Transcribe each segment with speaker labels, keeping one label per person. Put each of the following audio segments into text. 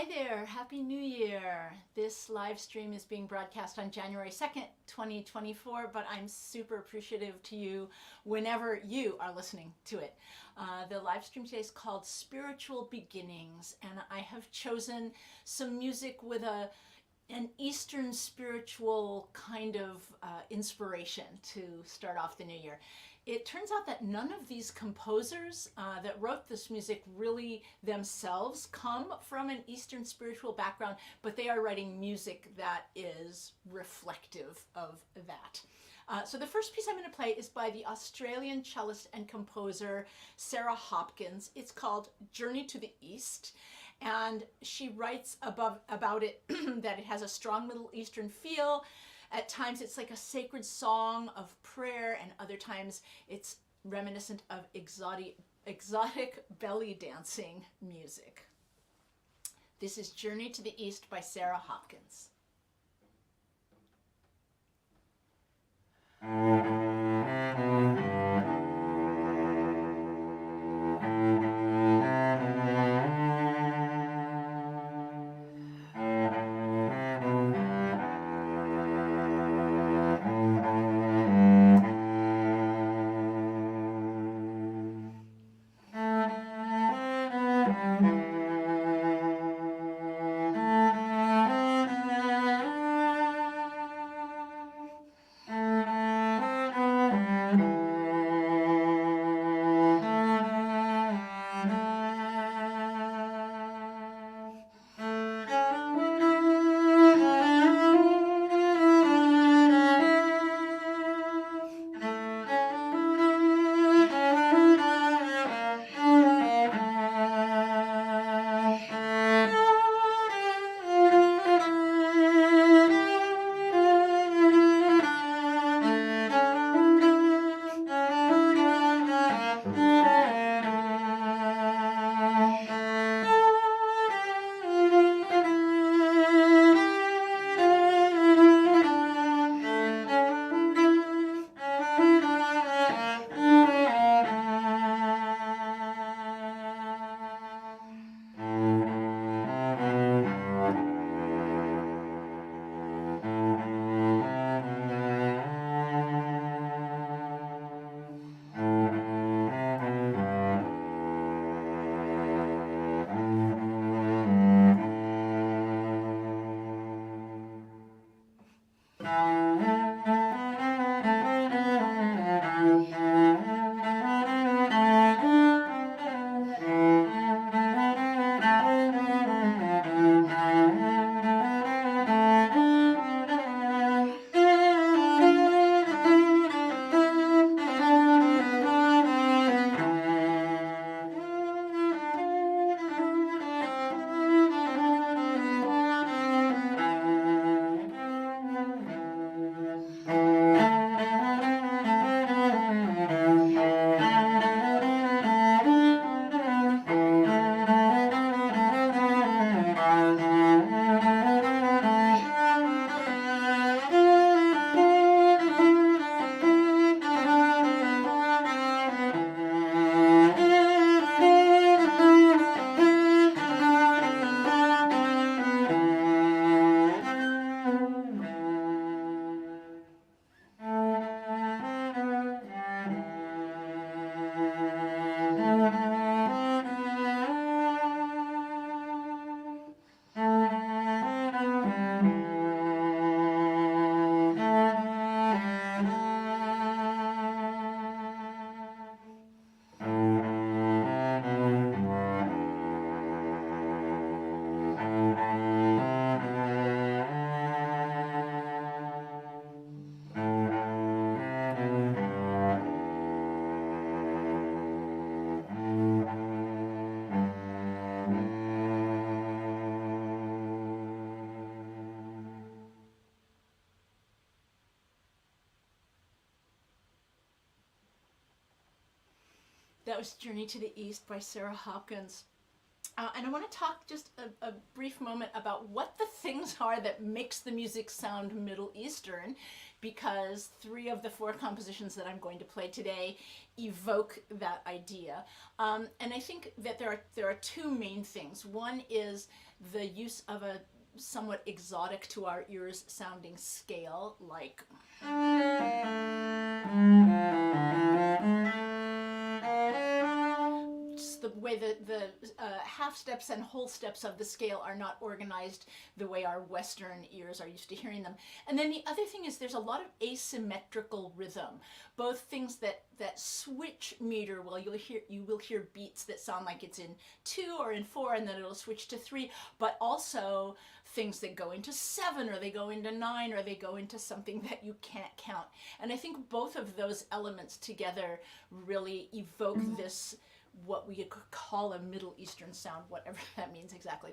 Speaker 1: Hi there, Happy New Year. This live stream is being broadcast on January 2nd, 2024, but I'm super appreciative to you whenever you are listening to it. The live stream today is called Spiritual Beginnings, and I have chosen some music with an Eastern spiritual kind of inspiration to start off the new year. It turns out that none of these composers that wrote this music really themselves come from an Eastern spiritual background, but they are writing music that is reflective of that. So the first piece I'm going to play is by the Australian cellist and composer Sarah Hopkins. It's called Journey to the East. And she writes about it that it has a strong Middle Eastern feel. At times it's like a sacred song of prayer, and other times it's reminiscent of exotic belly dancing music. This is Journey to the East by Sarah Hopkins. That was Journey to the East by Sarah Hopkins. And I want to talk just a brief moment about what the things are that makes the music sound Middle Eastern, because 3 of the 4 compositions that I'm going to play today evoke that idea. And I think that there are 2 main things. One is the use of a somewhat exotic to our ears sounding scale, like the way the half steps and whole steps of the scale are not organized the way our Western ears are used to hearing them. And then the other thing is there's a lot of asymmetrical rhythm, both things that switch meter. Well, you will hear beats that sound like it's in 2 or in 4, and then it'll switch to 3, but also things that go into 7, or they go into 9, or they go into something that you can't count. And I think both of those elements together really evoke this, what we could call a Middle Eastern sound, whatever that means exactly.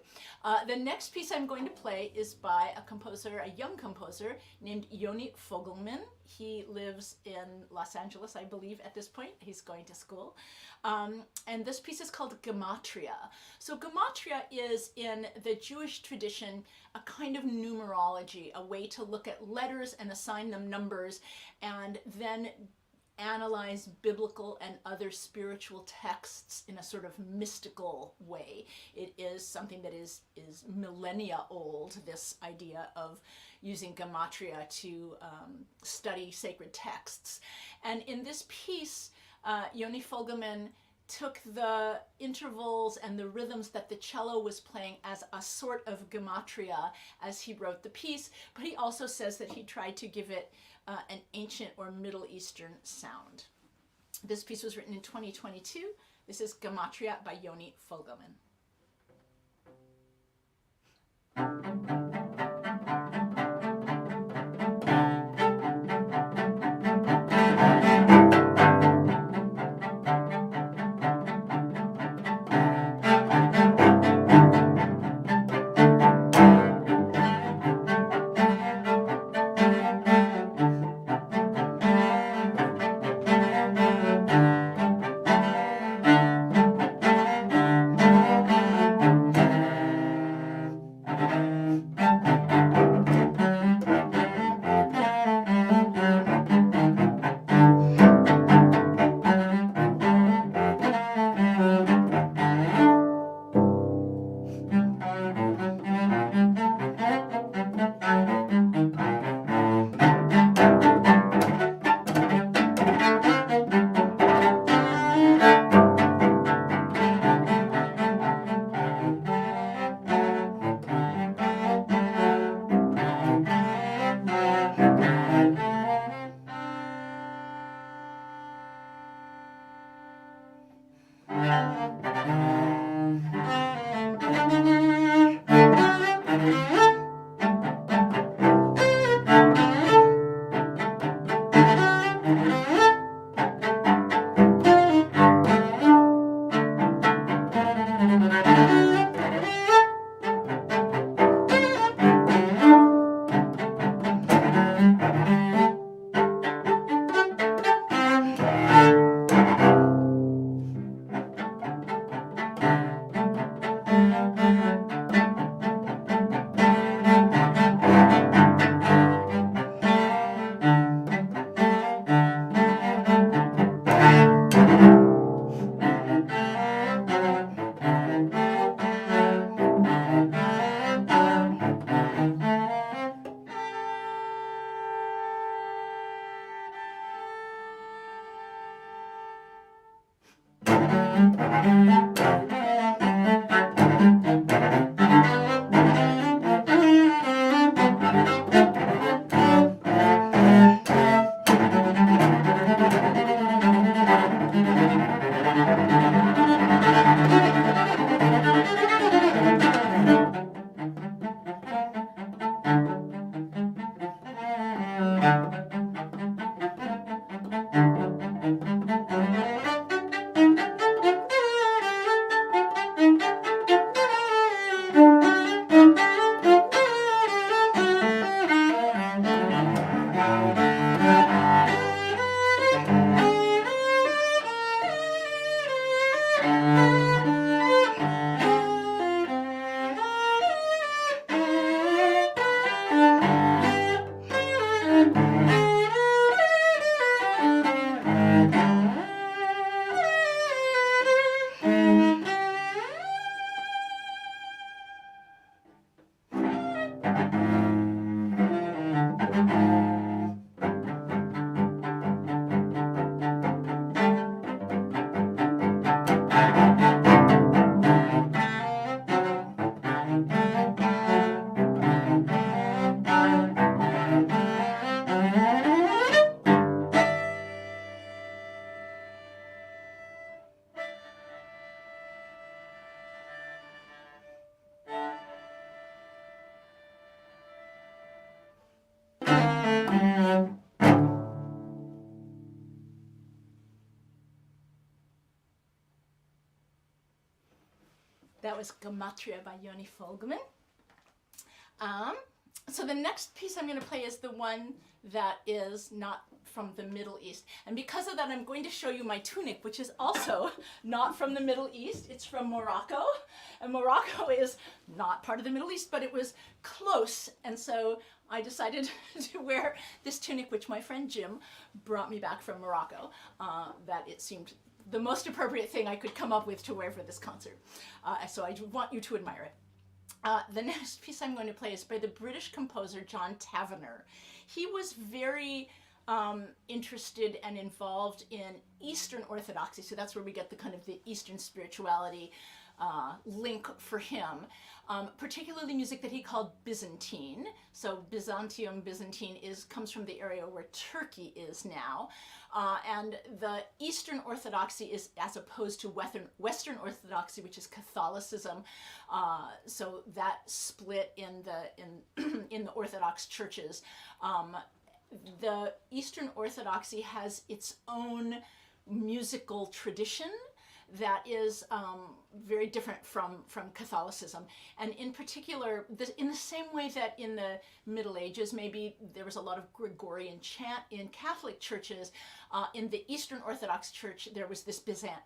Speaker 1: The next piece I'm going to play is by a young composer named Yoni Fogelman. He lives in Los Angeles, I believe, at this point. He's going to school. And this piece is called Gematria. So Gematria is, in the Jewish tradition, a kind of numerology, a way to look at letters and assign them numbers, and then analyze biblical and other spiritual texts in a sort of mystical way. It is something that is millennia old, this idea of using gematria to study sacred texts. And in this piece, Yoni Fogelman took the intervals and the rhythms that the cello was playing as a sort of gematria as he wrote the piece, but he also says that he tried to give it an ancient or Middle Eastern sound. This piece was written in 2022. This is Gematria by Yoni Fogelman. That was Gematria by Yoni Folgeman. So the next piece I'm going to play is the one that is not from the Middle East. And because of that, I'm going to show you my tunic, which is also not from the Middle East. It's from Morocco. And Morocco is not part of the Middle East, but it was close. And so I decided to wear this tunic, which my friend Jim brought me back from Morocco, that it seemed the most appropriate thing I could come up with to wear for this concert. So I want you to admire it. The next piece I'm going to play is by the British composer John Tavener. He was very interested and involved in Eastern Orthodoxy, so that's where we get the kind of the Eastern spirituality link for him, particularly music that he called Byzantine. So Byzantium, Byzantine comes from the area where Turkey is now. And the Eastern Orthodoxy is as opposed to Western Orthodoxy, which is Catholicism. So that split in the Orthodox churches. The Eastern Orthodoxy has its own musical tradition that is very different from Catholicism. And in particular, in the same way that in the Middle Ages, maybe there was a lot of Gregorian chant in Catholic churches, in the Eastern Orthodox Church, there was this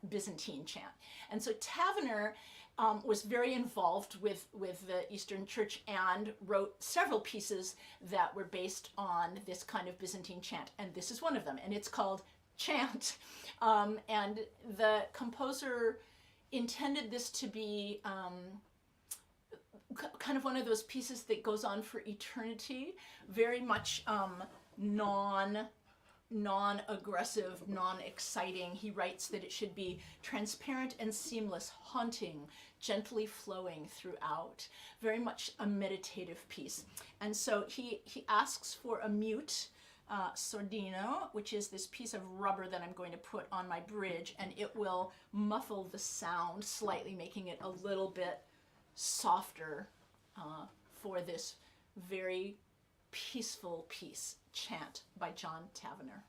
Speaker 1: Byzantine chant. And so Tavener was very involved with the Eastern Church and wrote several pieces that were based on this kind of Byzantine chant. And this is one of them, and it's called Chant. And the composer intended this to be kind of one of those pieces that goes on for eternity, very much non-aggressive, non-exciting. He writes that it should be transparent and seamless, haunting, gently flowing throughout, very much a meditative piece. And so he asks for a mute sordino, which is this piece of rubber that I'm going to put on my bridge, and it will muffle the sound slightly, making it a little bit softer for this very peaceful piece, Chant by John Tavener.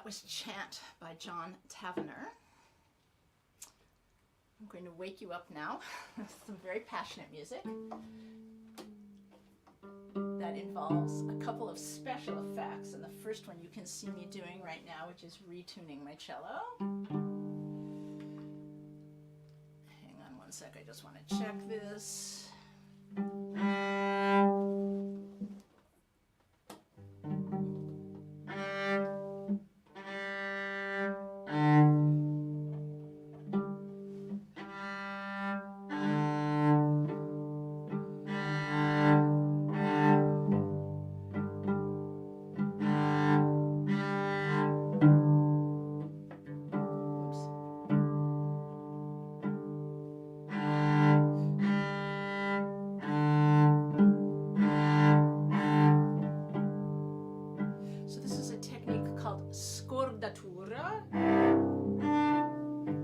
Speaker 1: That was Chant by John Tavener. I'm going to wake you up now. Some very passionate music that involves a couple of special effects. And the first one you can see me doing right now, which is retuning my cello. Hang on one sec, I just want to check this.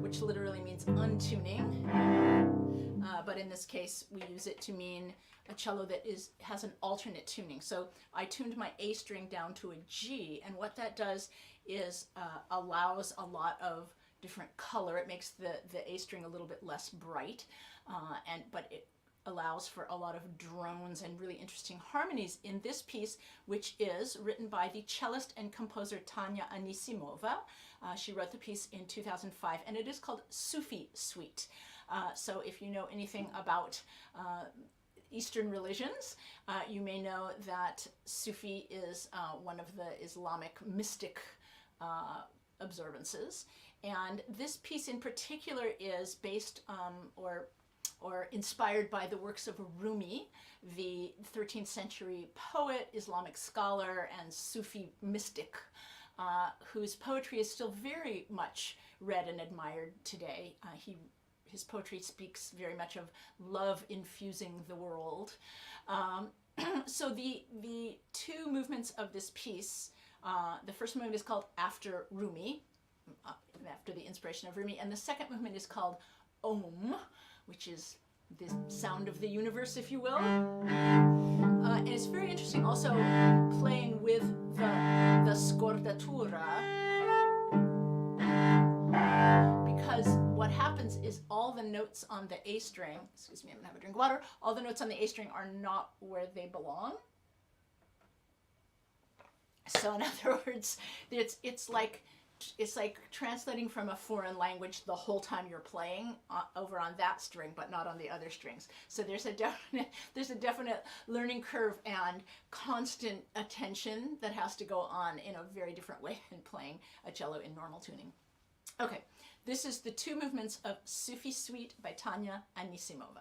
Speaker 1: Which literally means untuning, but in this case we use it to mean a cello that has an alternate tuning. So I tuned my A string down to a G, and what that does is allows a lot of different color. It makes the A string a little bit less bright, but it allows for a lot of drones and really interesting harmonies in this piece, which is written by the cellist and composer Tanya Anisimova. She wrote the piece in 2005, and it is called Sufi Suite. So if you know anything about Eastern religions, you may know that Sufi is one of the Islamic mystic observances. And this piece in particular is based or inspired by the works of Rumi, the 13th century poet, Islamic scholar, and Sufi mystic, whose poetry is still very much read and admired today. His poetry speaks very much of love infusing the world. So the two movements of this piece, the first movement is called After Rumi, after the inspiration of Rumi, and the second movement is called Om, which is the sound of the universe, if you will. And it's very interesting also playing with the scordatura, because what happens is all the notes on the A string, excuse me, I'm gonna have a drink of water, all the notes on the A string are not where they belong. So in other words, it's like translating from a foreign language the whole time you're playing over on that string, but not on the other strings. So there's a definite learning curve and constant attention that has to go on in a very different way than playing a cello in normal tuning. Okay, this is the two movements of Sufi Suite by Tanya Anisimova.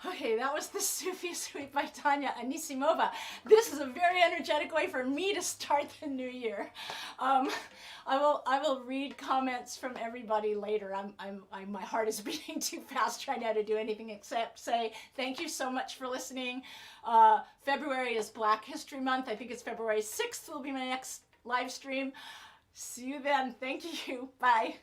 Speaker 1: Okay, that was the Sufi Suite by Tanya Anisimova. This is a very energetic way for me to start the new year. I will read comments from everybody later. My heart is beating too fast trying to do anything except say thank you so much for listening. February is Black History Month. I think it's February 6th will be my next live stream. See you then. Thank you. Bye.